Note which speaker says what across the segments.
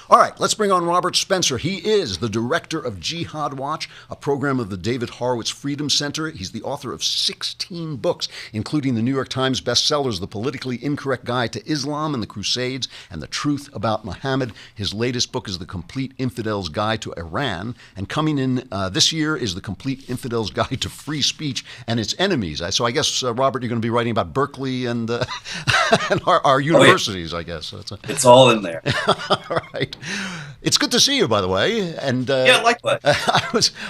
Speaker 1: All right, let's bring on Robert Spencer. He is the director of Jihad Watch, a program of the David Horowitz Freedom Center. He's the author of 16 books, including the New York Times bestsellers, The Politically Incorrect Guide to Islam and the Crusades, and The Truth About Muhammad. His latest book is The Complete Infidel's Guide to Iran. And coming in this year is The Complete Infidel's Guide to Free Speech and Its Enemies. So I guess, Robert, you're going to be writing about Berkeley and, and our universities, I guess.
Speaker 2: It's all in there.
Speaker 1: All right. It's good to see you, by the way. And
Speaker 2: Yeah, likewise.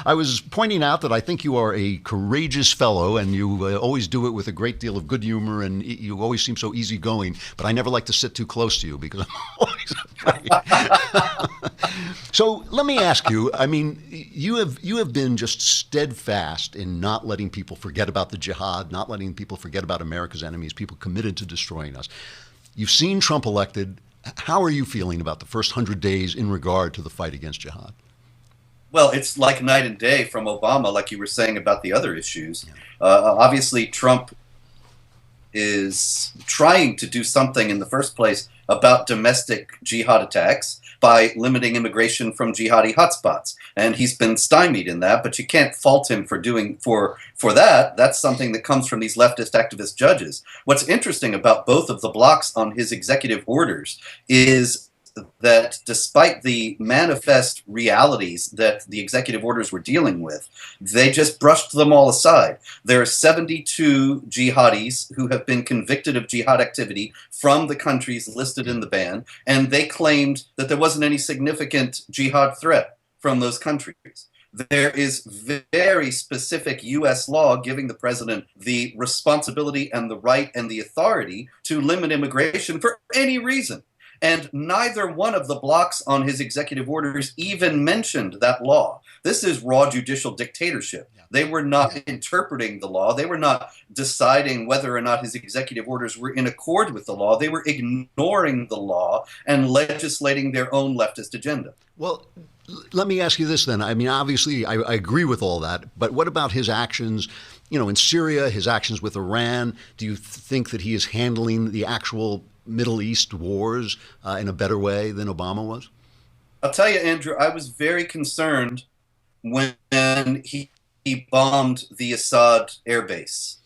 Speaker 1: I was pointing out that I think you are a courageous fellow, and you always do it with a great deal of good humor, and you always seem so easygoing. But I never like to sit too close to you because I'm always afraid. So let me ask you. I mean, you have been just steadfast in not letting people forget about the jihad, not letting people forget about America's enemies, people committed to destroying us. You've seen Trump elected. How are you feeling about the first 100 days in regard to the fight against jihad?
Speaker 2: Well, it's like night and day from Obama, like you were saying about the other issues. Obviously, Trump is trying to do something in the first place about domestic jihad attacks by limiting immigration from jihadi hotspots, and he's been stymied in that. But you can't fault him for doing for that. That's something that comes from these leftist activist judges. What's interesting about both of the blocks on his executive orders is that despite the manifest realities that the executive orders were dealing with, they just brushed them all aside. There are 72 jihadis who have been convicted of jihad activity from the countries listed in the ban, and they claimed that there wasn't any significant jihad threat from those countries. There is very specific U.S. law giving the president the responsibility and the right and the authority to limit immigration for any reason. And neither one of the blocks on his executive orders even mentioned that law. This is raw judicial dictatorship. They were not interpreting the law. They were not deciding whether or not his executive orders were in accord with the law. They were ignoring the law and legislating their own leftist agenda.
Speaker 1: Well, let me ask you this then. I mean, obviously, I agree with all that, but what about his actions, in Syria, his actions with Iran? Do you think that he is handling the actual Middle East wars in a better way than Obama was?
Speaker 2: I'll tell you, Andrew, I was very concerned when he bombed the Assad airbase.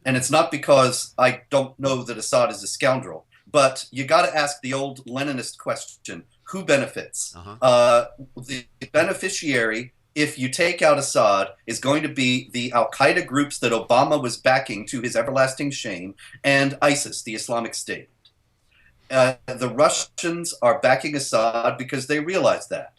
Speaker 2: And it's not because I don't know that Assad is a scoundrel, but you got to ask the old Leninist question, who benefits? The beneficiary, if you take out Assad, is going to be the al-Qaeda groups that Obama was backing to his everlasting shame, and ISIS, the Islamic State. The Russians are backing Assad because they realize that.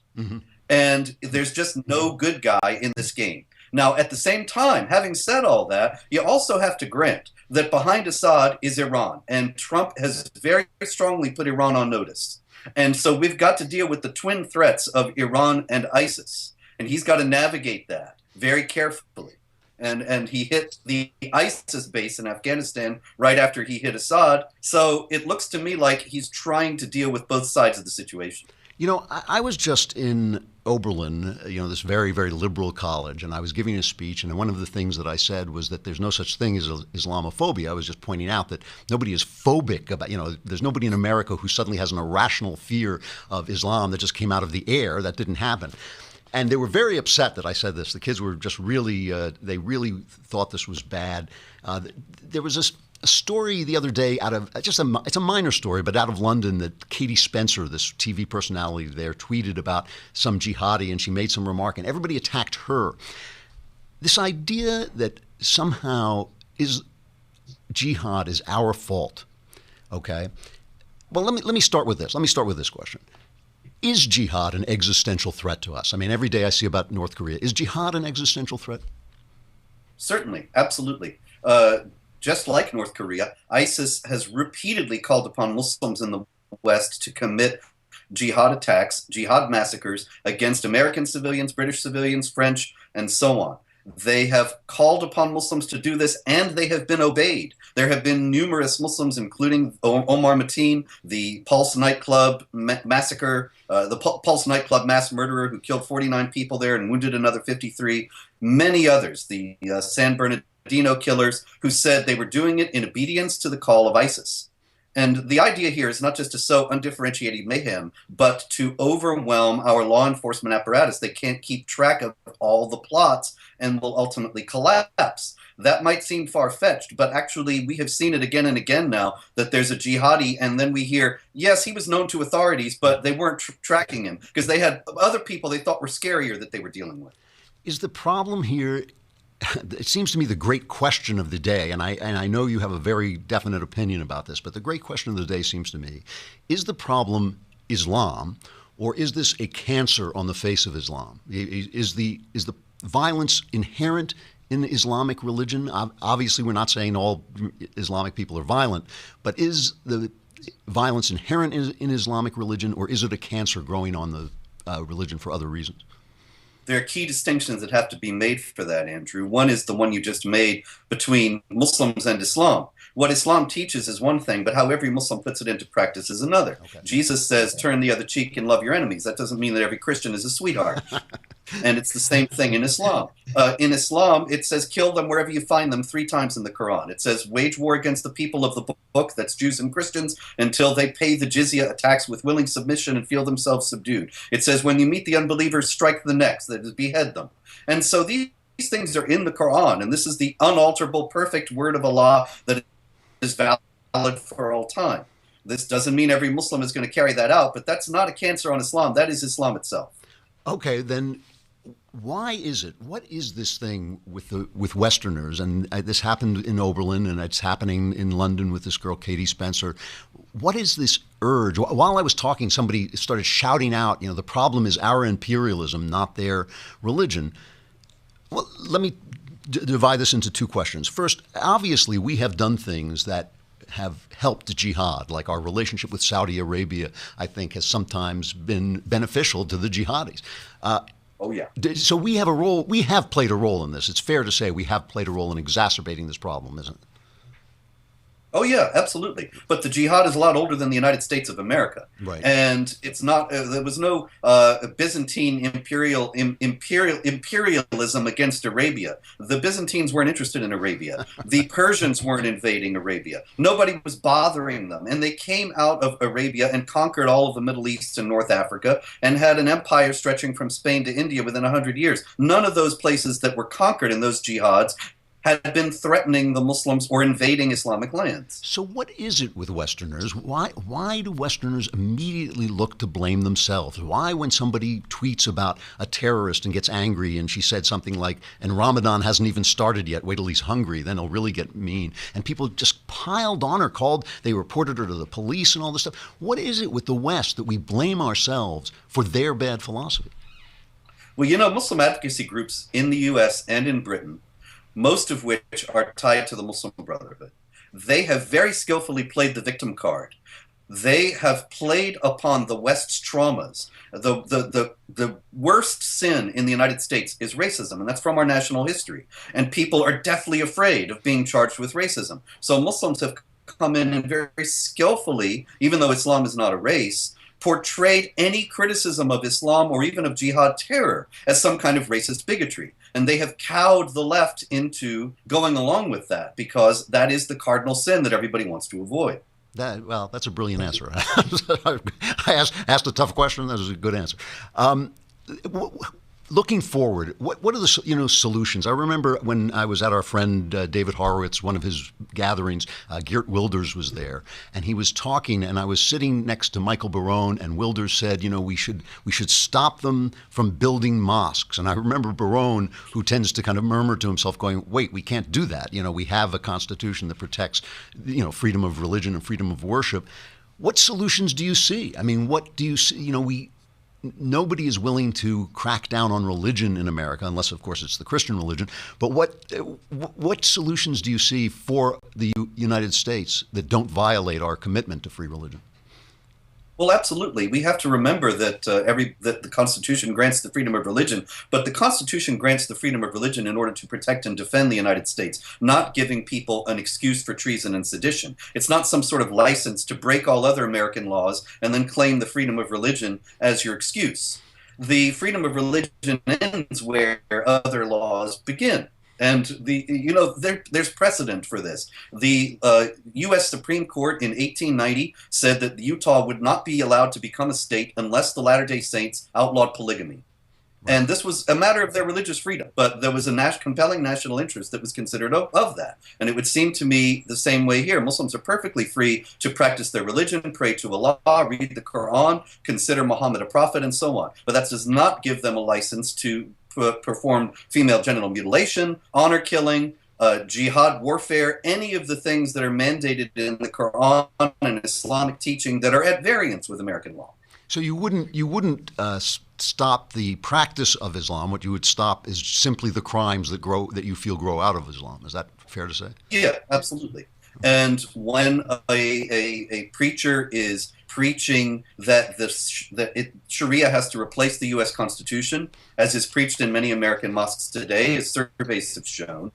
Speaker 2: And there's just no good guy in this game. Now, at the same time, having said all that, you also have to grant that behind Assad is Iran. And Trump has very strongly put Iran on notice. And so we've got to deal with the twin threats of Iran and ISIS. And he's got to navigate that very carefully. And he hit the ISIS base in Afghanistan right after he hit Assad. So it looks to me like he's trying to deal with both sides of the situation.
Speaker 1: I was just in Oberlin, this very, very liberal college, and I was giving a speech, and one of the things that I said was that there's no such thing as Islamophobia. I was just pointing out that nobody is phobic about, there's nobody in America who suddenly has an irrational fear of Islam that just came out of the air. That didn't happen. And they were very upset that I said this. The kids were just really, they really thought this was bad. There was a story the other day out of, it's a minor story, but out of London, that Katie Spencer, this TV personality there, tweeted about some jihadi, and she made some remark, and everybody attacked her. This idea that somehow jihad is our fault, okay? Well, let me start with this. Let me start with this question. Is jihad an existential threat to us? I mean, every day I see about North Korea. Is jihad an existential threat?
Speaker 2: Certainly, absolutely. Just like North Korea, ISIS has repeatedly called upon Muslims in the West to commit jihad attacks, jihad massacres against American civilians, British civilians, French, and so on. They have called upon Muslims to do this, and they have been obeyed. There have been numerous Muslims, including Omar Mateen, the Pulse nightclub massacre, the Pulse nightclub mass murderer who killed 49 people there and wounded another 53. Many others, the San Bernardino killers, who said they were doing it in obedience to the call of ISIS. And the idea here is not just to sow undifferentiated mayhem, but to overwhelm our law enforcement apparatus. They can't keep track of all the plots and will ultimately collapse. That might seem far-fetched, but actually we have seen it again and again now that there's a jihadi, and then we hear, yes, he was known to authorities, but they weren't tracking him because they had other people they thought were scarier that they were dealing with.
Speaker 1: Is the problem here, it seems to me the great question of the day, and I know you have a very definite opinion about this, but the great question of the day seems to me, is the problem Islam, or is this a cancer on the face of Islam? Is the violence inherent in the Islamic religion? Obviously, we're not saying all Islamic people are violent, but is the violence inherent in Islamic religion, or is it a cancer growing on the religion for other reasons?
Speaker 2: There are key distinctions that have to be made for that, Andrew. One is the one you just made between Muslims and Islam. What Islam teaches is one thing, but how every Muslim puts it into practice is another. Okay. Jesus says, turn the other cheek and love your enemies. That doesn't mean that every Christian is a sweetheart. And it's the same thing in Islam. In Islam, it says, kill them wherever you find them 3 times in the Quran. It says, wage war against the people of the book, that's Jews and Christians, until they pay the jizya tax with willing submission and feel themselves subdued. It says, when you meet the unbelievers, strike the necks, that is, behead them. And so these things are in the Quran, and this is the unalterable, perfect word of Allah that is valid for all time. This doesn't mean every Muslim is going to carry that out, but that's not a cancer on Islam. That is Islam itself.
Speaker 1: Okay, then why is it? What is this thing with Westerners? And this happened in Oberlin, and it's happening in London with this girl, Katie Spencer. What is this urge? While I was talking, somebody started shouting out, the problem is our imperialism, not their religion. Well, let me divide this into 2 questions. First, obviously, we have done things that have helped jihad, like our relationship with Saudi Arabia, I think, has sometimes been beneficial to the jihadis.
Speaker 2: Oh, yeah.
Speaker 1: So we have a role. We have played a role in this. It's fair to say we have played a role in exacerbating this problem, isn't it?
Speaker 2: Oh, yeah, absolutely. But the jihad is a lot older than the United States of America.
Speaker 1: Right.
Speaker 2: And it's not, there was no Byzantine imperialism against Arabia. The Byzantines weren't interested in Arabia. The Persians weren't invading Arabia. Nobody was bothering them. And they came out of Arabia and conquered all of the Middle East and North Africa and had an empire stretching from Spain to India within 100 years. None of those places that were conquered in those jihads had been threatening the Muslims or invading Islamic lands.
Speaker 1: So what is it with Westerners? Why do Westerners immediately look to blame themselves? Why, when somebody tweets about a terrorist and gets angry and she said something like, and Ramadan hasn't even started yet, wait till he's hungry, then he'll really get mean. And people just piled on her, they reported her to the police and all this stuff. What is it with the West that we blame ourselves for their bad philosophy?
Speaker 2: Well, Muslim advocacy groups in the U.S. and in Britain, most of which are tied to the Muslim Brotherhood, they have very skillfully played the victim card. They have played upon the West's traumas. The worst sin in the United States is racism, and that's from our national history. And people are deathly afraid of being charged with racism. So Muslims have come in and very skillfully, even though Islam is not a race, portrayed any criticism of Islam or even of jihad terror as some kind of racist bigotry. And they have cowed the left into going along with that because that is the cardinal sin that everybody wants to avoid.
Speaker 1: Well, that's a brilliant answer. I asked a tough question. That was a good answer. Looking forward, what are the solutions? I remember when I was at our friend David Horowitz, one of his gatherings, Geert Wilders was there, and he was talking, and I was sitting next to Michael Barone, and Wilders said, we should stop them from building mosques. And I remember Barone, who tends to kind of murmur to himself, going, "Wait, we can't do that. We have a constitution that protects, freedom of religion and freedom of worship." What solutions do you see? I mean, what do you see? Nobody is willing to crack down on religion in America, unless, of course, it's the Christian religion. But what solutions do you see for the United States that don't violate our commitment to free religion?
Speaker 2: Well, absolutely. We have to remember that that the Constitution grants the freedom of religion, but the Constitution grants the freedom of religion in order to protect and defend the United States, not giving people an excuse for treason and sedition. It's not some sort of license to break all other American laws and then claim the freedom of religion as your excuse. The freedom of religion ends where other laws begin. And there's precedent for this. The U.S. Supreme Court in 1890 said that Utah would not be allowed to become a state unless the Latter-day Saints outlawed polygamy. Right. And this was a matter of their religious freedom, but there was a compelling national interest that was considered of that. And it would seem to me the same way here. Muslims are perfectly free to practice their religion, pray to Allah, read the Quran, consider Muhammad a prophet, and so on. But that does not give them a license to perform female genital mutilation, honor killing, jihad warfare, any of the things that are mandated in the Quran and Islamic teaching that are at variance with American law.
Speaker 1: So you wouldn't stop the practice of Islam. What you would stop is simply the crimes that you feel grow out of Islam. Is that fair to say?
Speaker 2: Yeah, absolutely. And when a preacher is preaching that Sharia has to replace the U.S. Constitution, as is preached in many American mosques today, as surveys have shown,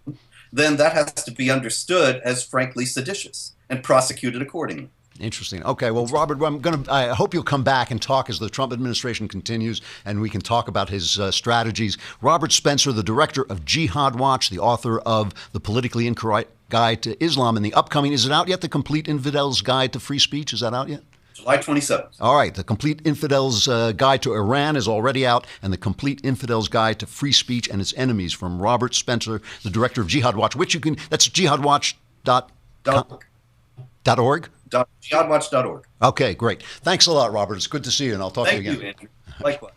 Speaker 2: then that has to be understood as frankly seditious and prosecuted accordingly.
Speaker 1: Interesting. Okay. Well, Robert, I hope you'll come back and talk as the Trump administration continues, and we can talk about his strategies. Robert Spencer, the director of Jihad Watch, the author of The Politically Incorrect Guide to Islam, and the upcoming, is it out yet? The Complete Infidel's Guide to Free Speech, is that out yet?
Speaker 2: July 27th.
Speaker 1: All right. The Complete Infidel's Guide to Iran is already out, and the Complete Infidel's Guide to Free Speech and Its Enemies from Robert Spencer, the director of Jihad Watch, which you can, that's jihadwatch.org?
Speaker 2: Jihadwatch.org.
Speaker 1: Okay, great. Thanks a lot, Robert. It's good to see you, and I'll talk to you again.
Speaker 2: Thank you, Andrew. Likewise.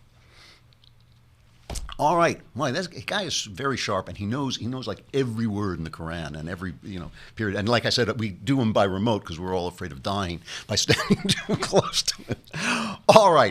Speaker 1: All right. Well, this guy is very sharp, and he knows like every word in the Quran and every period. And like I said, we do him by remote because we're all afraid of dying by standing too close to it. All right.